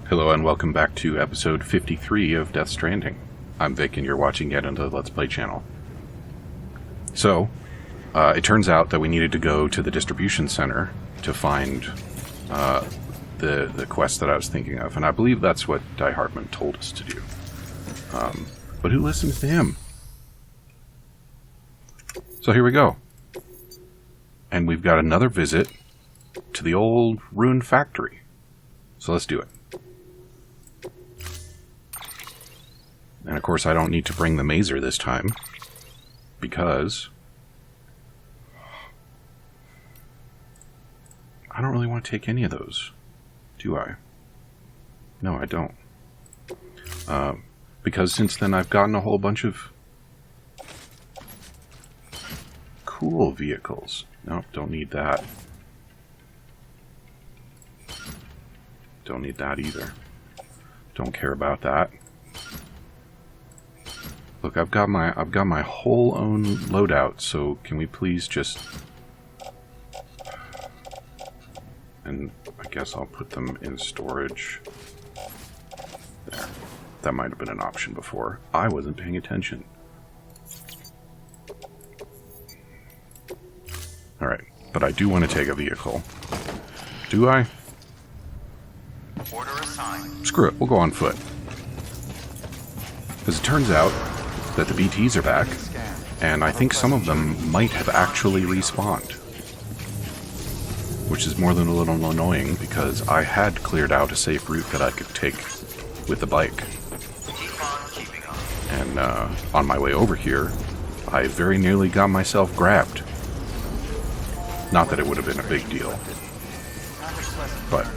Hello and welcome back to episode 53 of Death Stranding. I'm Vic and you're watching yet another Let's Play channel. So, it turns out that we needed to go to the distribution center to find the quest that I was thinking of, and I believe that's what Die Hartman told us to do. But who listens to him? So here we go. And we've got another visit to the old ruined factory. So let's do it. And of course I don't need to bring the mazer this time, because I don't really want to take any of those, do I? No, I don't. Because since then I've gotten a whole bunch of cool vehicles. Nope, don't need that. Don't need that either. Don't care about that. Look, I've got my whole own loadout, so can we please just... And I guess I'll put them in storage. There. That might have been an option before. I wasn't paying attention. Alright, but I do want to take a vehicle. Do I? Order assigned. Screw it, we'll go on foot. As it turns out, that the BTs are back, and I think some of them might have actually respawned. Which is more than a little annoying, because I had cleared out a safe route that I could take with the bike. And on my way over here, I very nearly got myself grabbed. Not that it would have been a big deal. But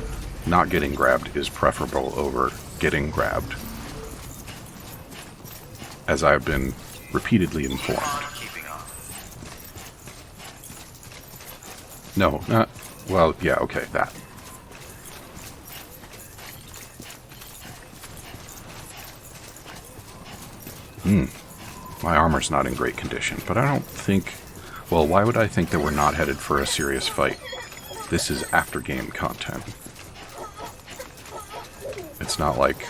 not getting grabbed is preferable over getting grabbed, as I've been repeatedly informed. No, not... Well, yeah, okay, that. My armor's not in great condition, but I don't think... Well, why would I think that we're not headed for a serious fight? This is after-game content. It's not like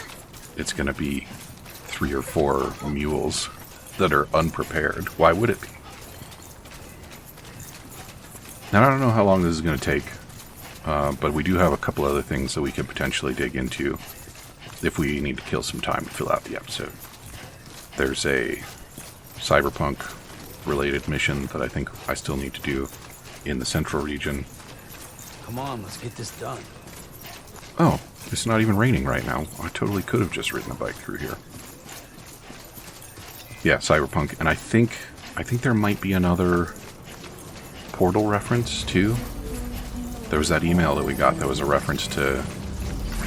it's gonna be 3 or 4 mules that are unprepared. Why would it be? Now, I don't know how long this is going to take, but we do have a couple other things that we could potentially dig into if we need to kill some time to fill out the episode. There's a cyberpunk-related mission that I think I still need to do in the central region. Come on, let's get this done. Oh, it's not even raining right now. I totally could have just ridden a bike through here. Yeah, cyberpunk, and I think there might be another Portal reference too. There was that email that we got that was a reference to,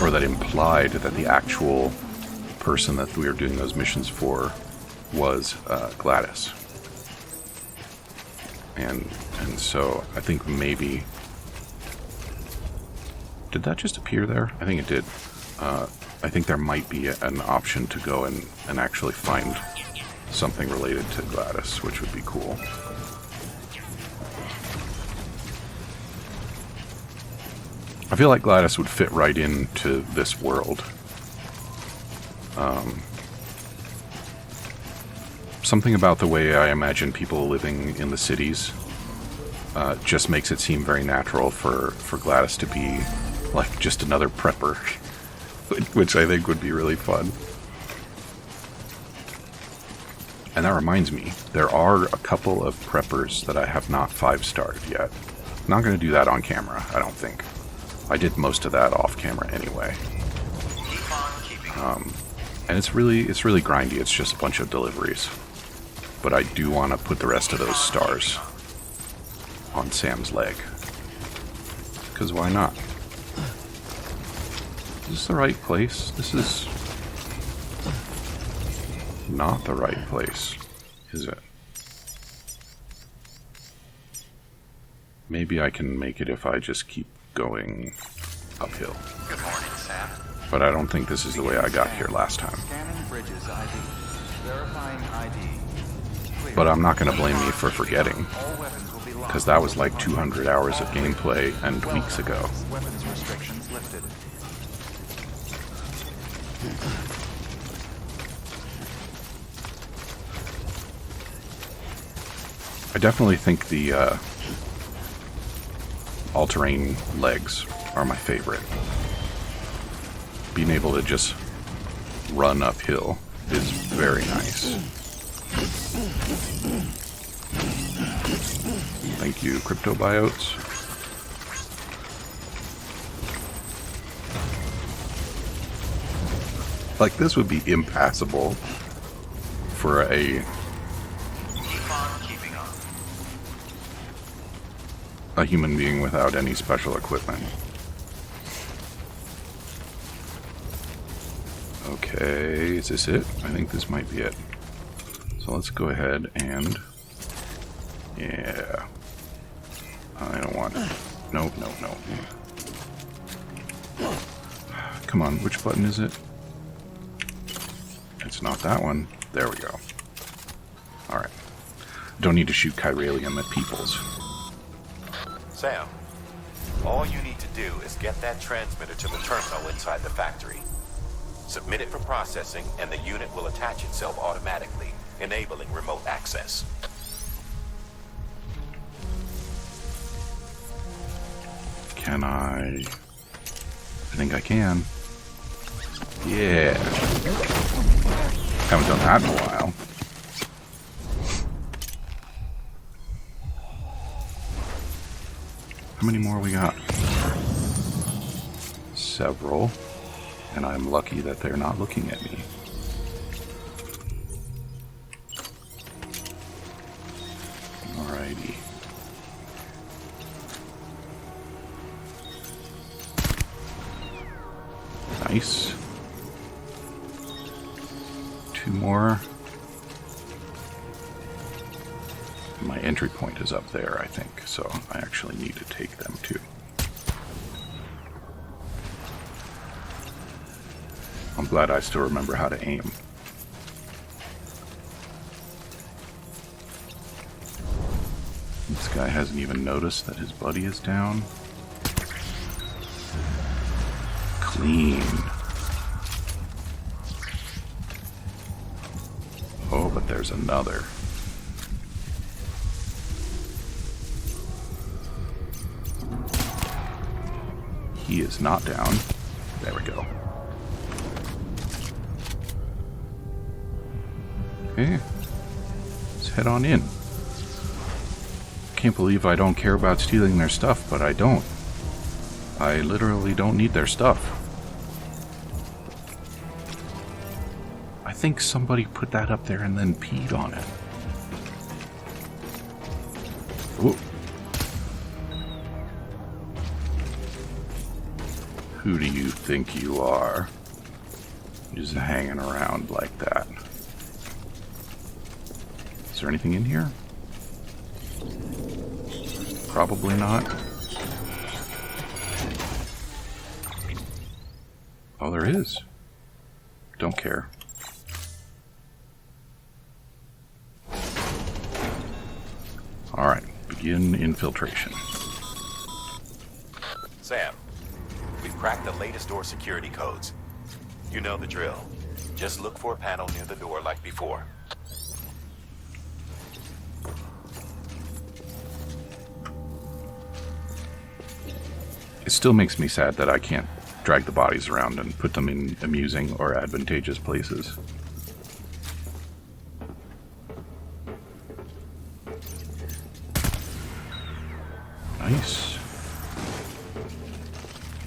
or that implied that the actual person that we were doing those missions for was Gladys. And so I think maybe... Did that just appear there? I think it did. I think there might be an option to go and actually find something related to Gladys, which would be cool. I feel like Gladys would fit right into this world. Something about the way I imagine people living in the cities just makes it seem very natural for Gladys to be like just another prepper, which I think would be really fun. And that reminds me, there are a couple of preppers that I have not 5-starred yet. I'm not going to do that on camera, I don't think. I did most of that off camera anyway. And it's really grindy, it's just a bunch of deliveries. But I do want to put the rest of those stars on Sam's leg. Because why not? Is this the right place? This is not the right place, is it? Maybe I can make it if I just keep going uphill. Good morning, Sam. But I don't think this is the way I got here last time. Scanning bridges ID. Verifying ID. Clear. But I'm not going to blame me for forgetting, All weapons will be locked. because that was like 200 hours of gameplay and weeks ago. Weapons restrictions lifted. I definitely think the all-terrain legs are my favorite. Being able to just run uphill is very nice. Thank you, cryptobiotes. Like, this would be impassable for a human being without any special equipment. Okay, is this it? I think this might be it. So let's go ahead and... yeah. I don't want it. No, no, no. Come on, which button is it? It's not that one. There we go. Alright. Don't need to shoot chiralium at peoples. Sam, all you need to do is get that transmitter to the terminal inside the factory. Submit it for processing, and the unit will attach itself automatically, enabling remote access. Can I think I can. Yeah. Haven't done that in a while. How many more we got? Several. And I'm lucky that they're not looking at me. Alrighty. Nice. Two more. My entry point is up there, I think, so I actually need to take them too. I'm glad I still remember how to aim. This guy hasn't even noticed that his buddy is down. Clean. Oh, but there's another. He is not down. There we go. Okay. Let's head on in. Can't believe I don't care about stealing their stuff, but I don't. I literally don't need their stuff. I think somebody put that up there and then peed on it. Ooh. Who do you think you are? Just hanging around like that. Is there anything in here? Probably not. Oh, there is. Don't care. Alright, begin infiltration. Sam, we've cracked the latest door security codes. You know the drill. Just look for a panel near the door like before. It still makes me sad that I can't drag the bodies around and put them in amusing or advantageous places. Nice.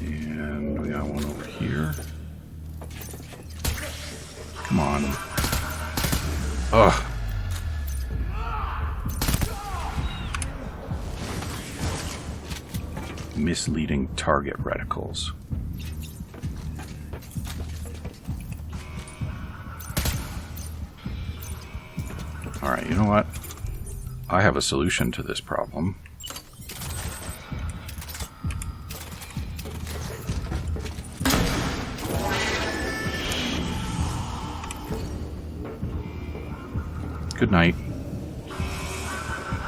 And we got one over here. Come on. Ugh. Misleading target reticles. Alright, you know what? I have a solution to this problem. Good night.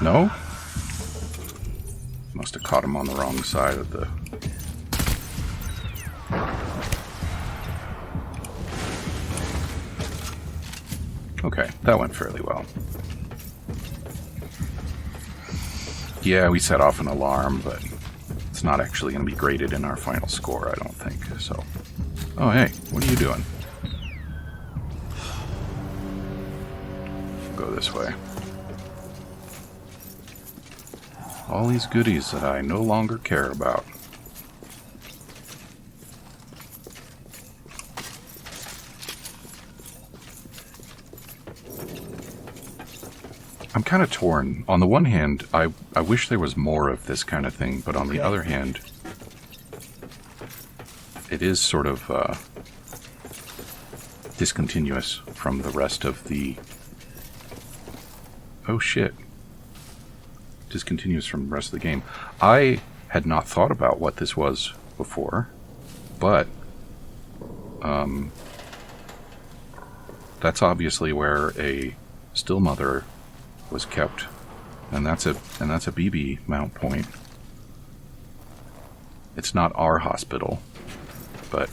No? Must have caught him on the wrong side of the... Okay, that went fairly well. Yeah, we set off an alarm, but it's not actually going to be graded in our final score, I don't think. So, oh hey, what are you doing? Go this way. All these goodies that I no longer care about. I'm kind of torn. On the one hand, I wish there was more of this kind of thing, but on the other hand, it is sort of discontinuous from the rest of the... Oh shit. Discontinuous from the rest of the game. I had not thought about what this was before, but that's obviously where a still mother was kept, and that's a BB mount point. It's not our hospital, but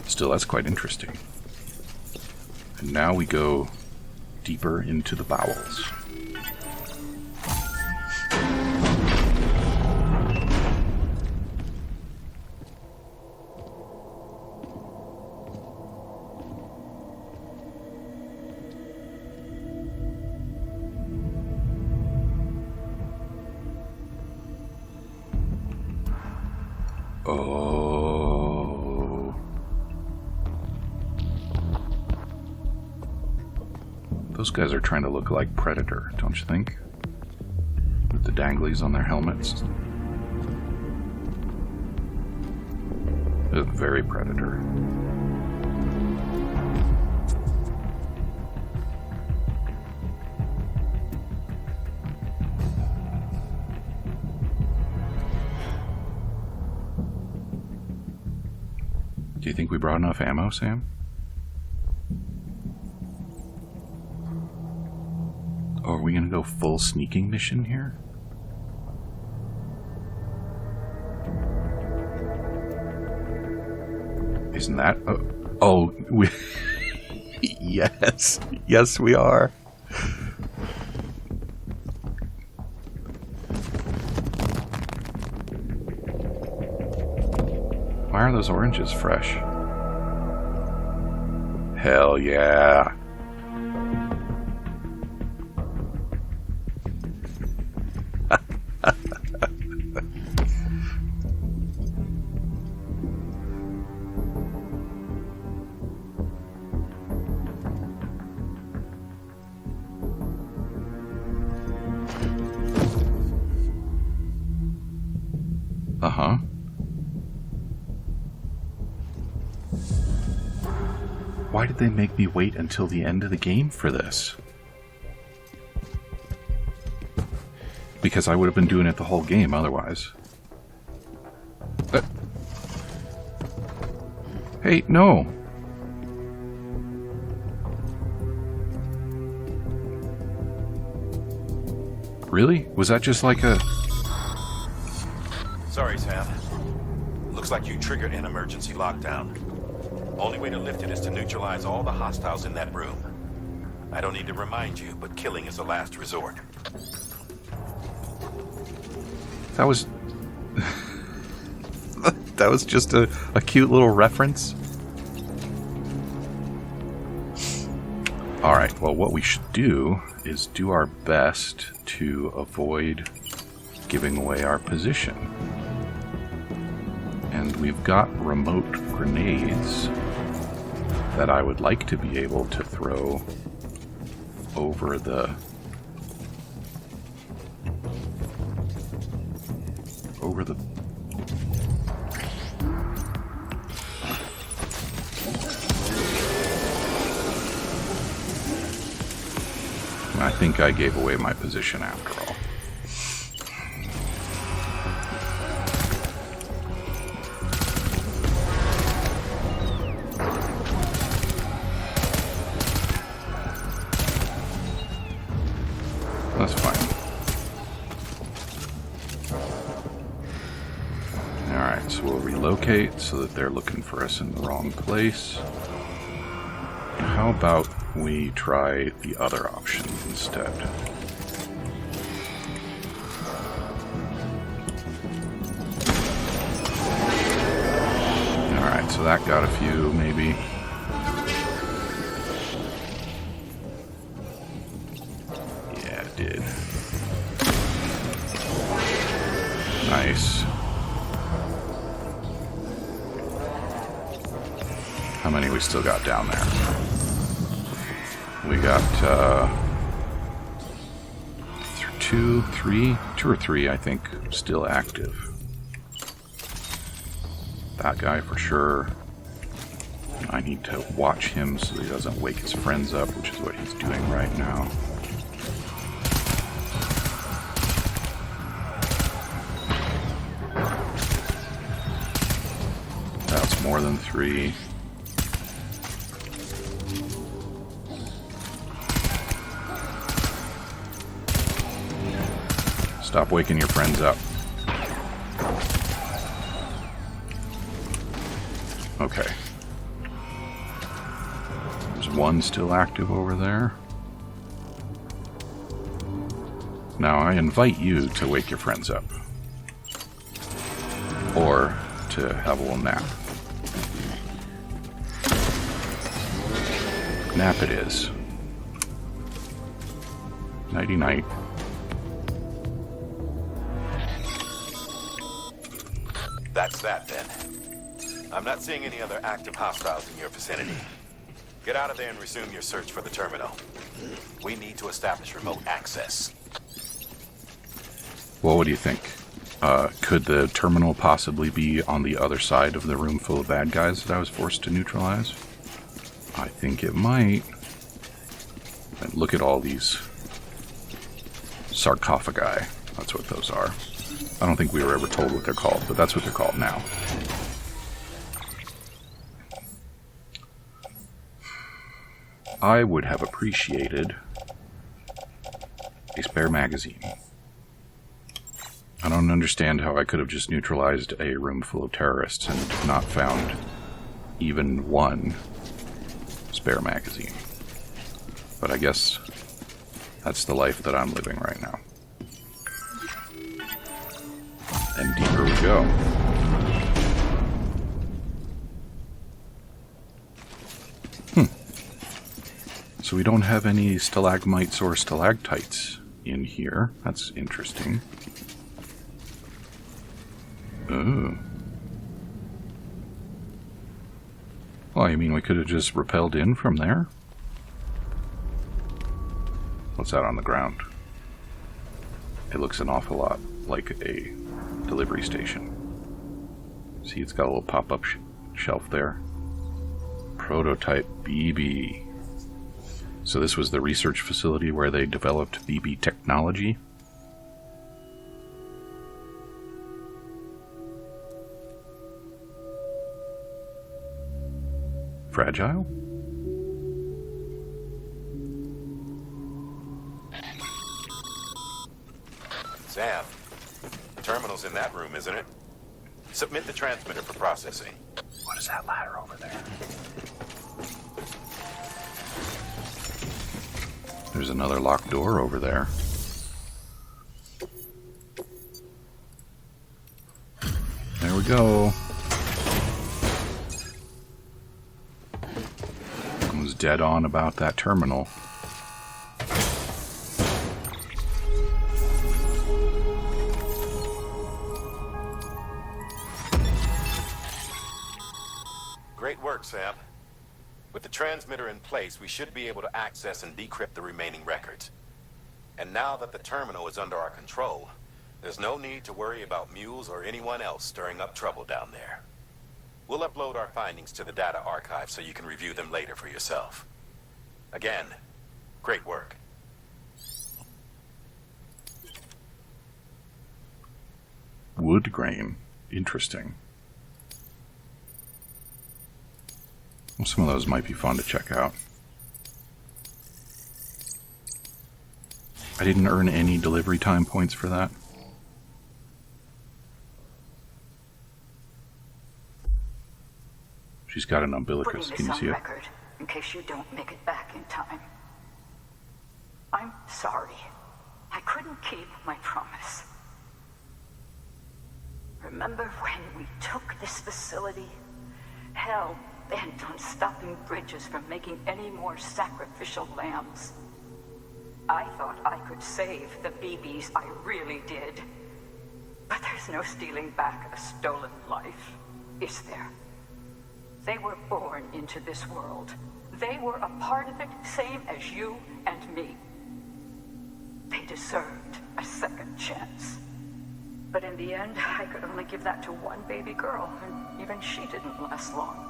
still, that's quite interesting. And now we go deeper into the bowels. Oh. Those guys are trying to look like Predator, don't you think? With the danglies on their helmets. They're very Predator. Do you think we brought enough ammo, Sam? Oh, are we gonna go full sneaking mission here? Isn't that... Oh, we... Yes. Yes, we are. Why are those oranges fresh? Hell yeah. Uh-huh. Why did they make me wait until the end of the game for this? Because I would have been doing it the whole game otherwise. Hey, no! Really? Was that just like a... Sorry, Sam. Looks like you triggered an emergency lockdown. Only way to lift it is to neutralize all the hostiles in that room. I don't need to remind you, but killing is the last resort. That was... that was just a cute little reference. Alright, well what we should do is do our best to avoid giving away our position. And we've got remote grenades that I would like to be able to throw over the... I think I gave away my position after all. That's fine. Alright, so we'll relocate so that they're looking for us in the wrong place. How about we try the other option instead? Alright, so that got a few, maybe. Yeah, it did. Nice. How many we still got down there? We got, two or three, I think, still active. That guy for sure. I need to watch him so he doesn't wake his friends up, which is what he's doing right now. That's more than 3. Stop waking your friends up. Okay. There's one still active over there. Now I invite you to wake your friends up. Or to have a little nap. Nap it is. Nighty-night. That's that, then. I'm not seeing any other active hostiles in your vicinity. Get out of there and resume your search for the terminal. We need to establish remote access. Well, what do you think? Could the terminal possibly be on the other side of the room full of bad guys that I was forced to neutralize? I think it might. And look at all these sarcophagi. That's what those are. I don't think we were ever told what they're called, but that's what they're called now. I would have appreciated a spare magazine. I don't understand how I could have just neutralized a room full of terrorists and not found even one spare magazine. But I guess that's the life that I'm living right now. And deeper we go. So we don't have any stalagmites or stalactites in here. That's interesting. Oh. Well, you mean we could have just rappelled in from there? What's that on the ground? It looks an awful lot like a delivery station. See, it's got a little pop-up shelf there. Prototype BB. So this was the research facility where they developed BB technology. Fragile? Sam, the terminal's in that room, isn't it? Submit the transmitter for processing. What is that ladder over there? There's another locked door over there. There we go. I was dead on about that terminal. Great work, Sam. With the transmitter in place, we should be able to access and decrypt the remaining records. And now that the terminal is under our control, there's no need to worry about mules or anyone else stirring up trouble down there. We'll upload our findings to the data archive so you can review them later for yourself. Again, great work. Wood grain. Interesting. Well, some of those might be fun to check out. I didn't earn any delivery time points for that. She's got an umbilicus. Can you see it? Record, in case you don't make it back in time. I'm sorry. I couldn't keep my promise. Remember when we took this facility? hell bent on stopping Bridges from making any more sacrificial lambs. I thought I could save the BBs, I really did. But there's no stealing back a stolen life, is there? They were born into this world. They were a part of it, same as you and me. They deserved a second chance. But in the end, I could only give that to one baby girl, and even she didn't last long.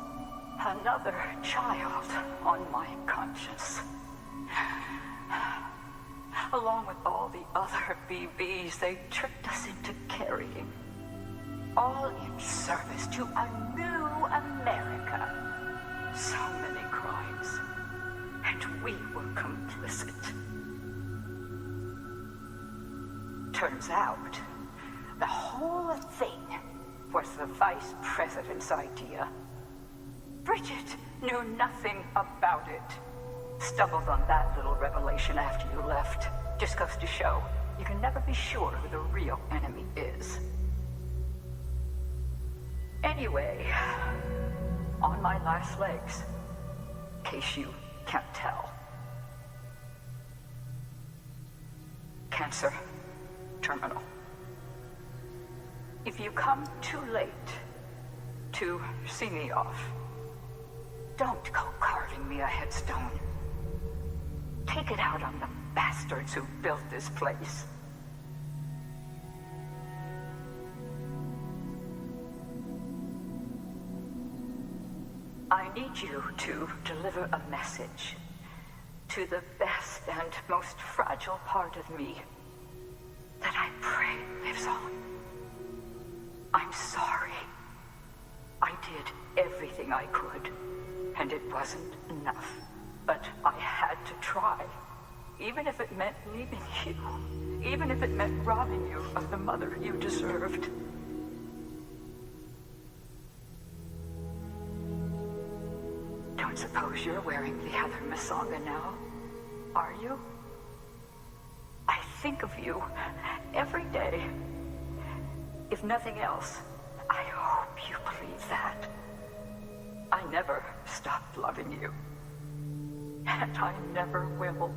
Another child on my conscience. Along with all the other BBs they tricked us into carrying. All in service to a new America. So many crimes. And we were complicit. Turns out, the whole thing was the vice president's idea. Bridget knew nothing about it. Stumbled on that little revelation after you left. Just goes to show, you can never be sure who the real enemy is. Anyway, on my last legs, in case you can't tell. Cancer, terminal. If you come too late to see me off, don't go carving me a headstone. Take it out on the bastards who built this place. I need you to deliver a message to the best and most fragile part of me that I pray lives on. I'm sorry. I did everything I could, and it wasn't enough. But I had to try, even if it meant leaving you, even if it meant robbing you of the mother you deserved. Don't suppose you're wearing the other Masanga now, are you? I think of you every day. If nothing else, I hope you believe that. I never stopped loving you. And I never will.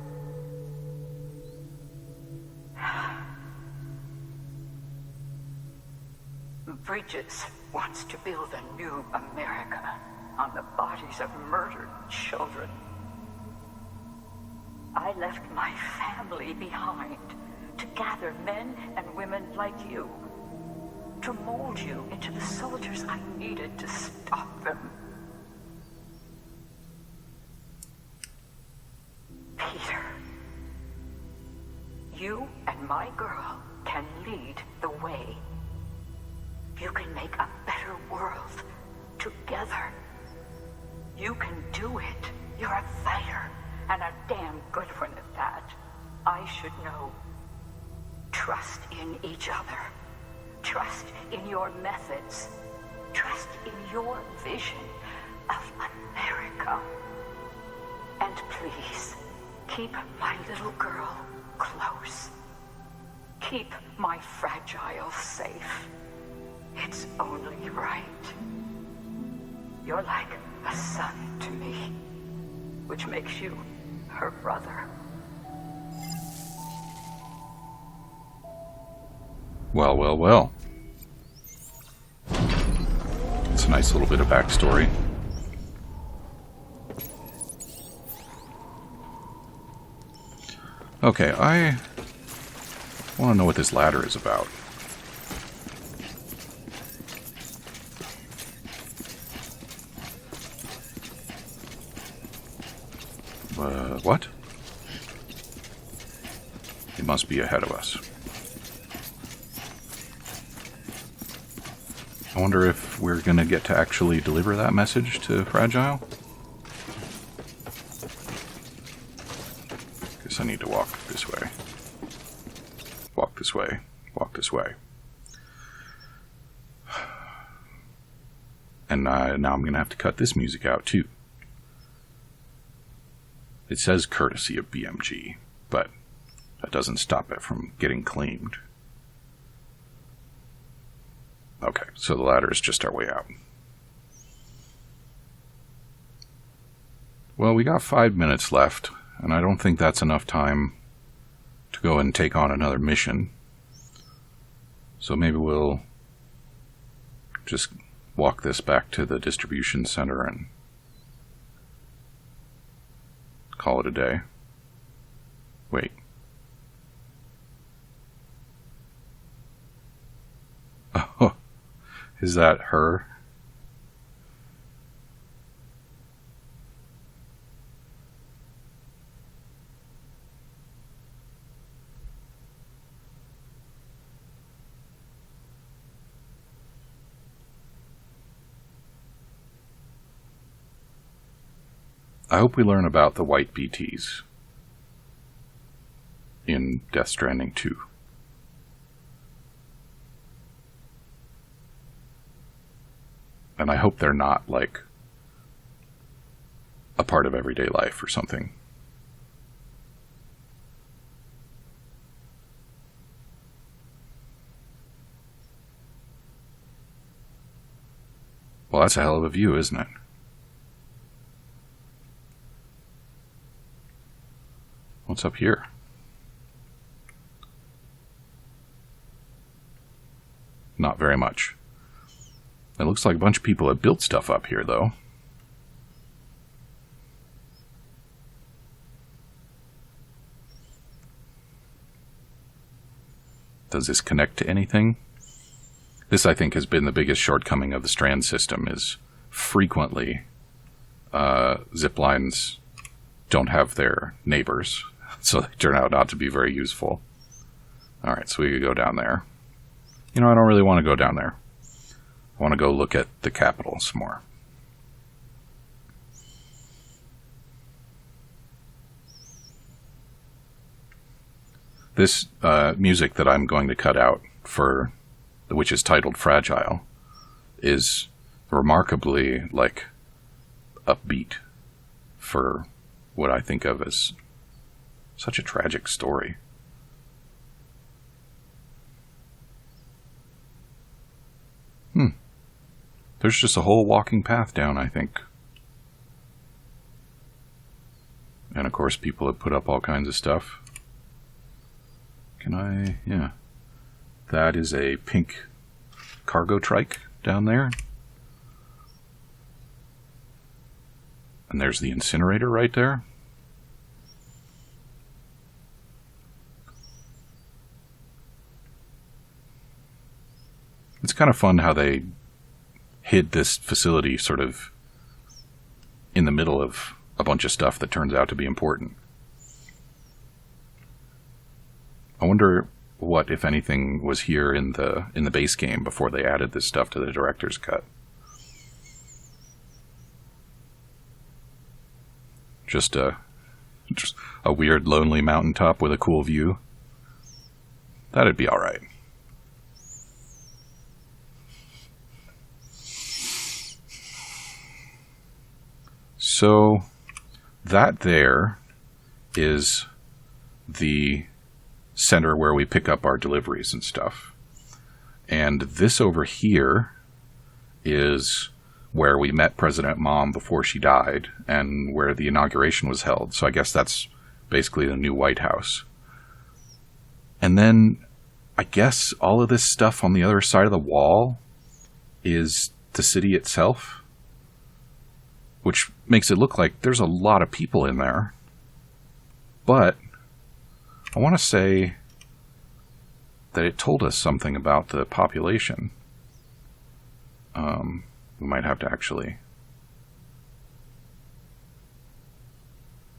Bridges wants to build a new America on the bodies of murdered children. I left my family behind to gather men and women like you, to mold you into the soldiers I needed to stop them. Peter, you and my girl can lead the way. You can make a better world together. You can do it. You're a fighter, and a damn good one at that. I should know. Trust in each other. Trust in your methods. Trust in your vision of America. And please, keep my little girl close. Keep my fragile safe. It's only right. You're like a son to me, which makes you her brother. Well, well, well. It's a nice little bit of backstory. Okay, I want to know what this ladder is about. What? It must be ahead of us. I wonder if we're gonna get to actually deliver that message to Fragile? Guess I need to walk this way. Walk this way. Walk this way. And now I'm gonna have to cut this music out too. It says courtesy of BMG, but that doesn't stop it from getting claimed. Okay, so the ladder is just our way out. Well, we got 5 minutes left, and I don't think that's enough time to go and take on another mission. So maybe we'll just walk this back to the distribution center and call it a day. Wait. Oh, is that her? I hope we learn about the white BTs in Death Stranding 2. And I hope they're not, like, a part of everyday life or something. Well, that's a hell of a view, isn't it? What's up here? Not very much. It looks like a bunch of people have built stuff up here, though. Does this connect to anything? This, I think, has been the biggest shortcoming of the Strand system, is frequently zip lines don't have their neighbors, so they turn out not to be very useful. Alright, so we could go down there. You know, I don't really want to go down there. I want to go look at the Capitol some more. This music that I'm going to cut out, for which is titled Fragile, is remarkably, like, upbeat for what I think of as such a tragic story. There's just a whole walking path down, I think. And of course people have put up all kinds of stuff. Can I... yeah. That is a pink cargo trike down there. And there's the incinerator right there. It's kind of fun how they hid this facility sort of in the middle of a bunch of stuff that turns out to be important. I wonder what, if anything, was here in the base game before they added this stuff to the director's cut. Just a weird, lonely mountaintop with a cool view. That'd be alright. So, that there is the center where we pick up our deliveries and stuff. And this over here is where we met President Mom before she died, and where the inauguration was held. So I guess that's basically the new White House. And then, I guess all of this stuff on the other side of the wall is the city itself. Which makes it look like there's a lot of people in there. But I want to say that it told us something about the population. We might have to actually...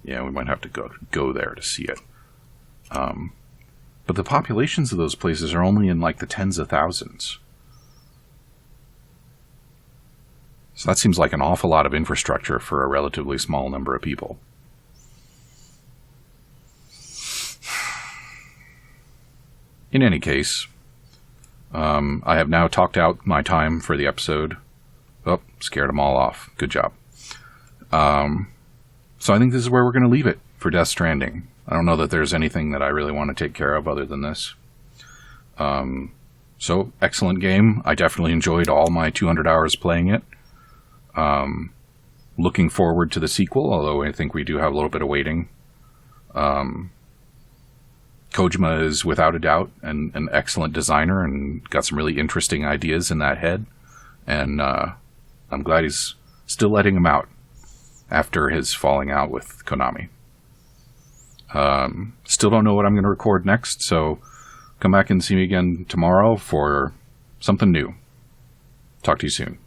yeah, we might have to go there to see it. But the populations of those places are only in like the tens of thousands. So that seems like an awful lot of infrastructure for a relatively small number of people. In any case, I have now talked out my time for the episode. Oh, scared them all off. Good job. So I think this is where we're going to leave it for Death Stranding. I don't know that there's anything that I really want to take care of other than this. So, excellent game. I definitely enjoyed all my 200 hours playing it. looking forward to the sequel, although I think we do have a little bit of waiting. Kojima is without a doubt an excellent designer and got some really interesting ideas in that head. And I'm glad he's still letting him out after his falling out with Konami. Still don't know what I'm going to record next, so come back and see me again tomorrow for something new. Talk to you soon.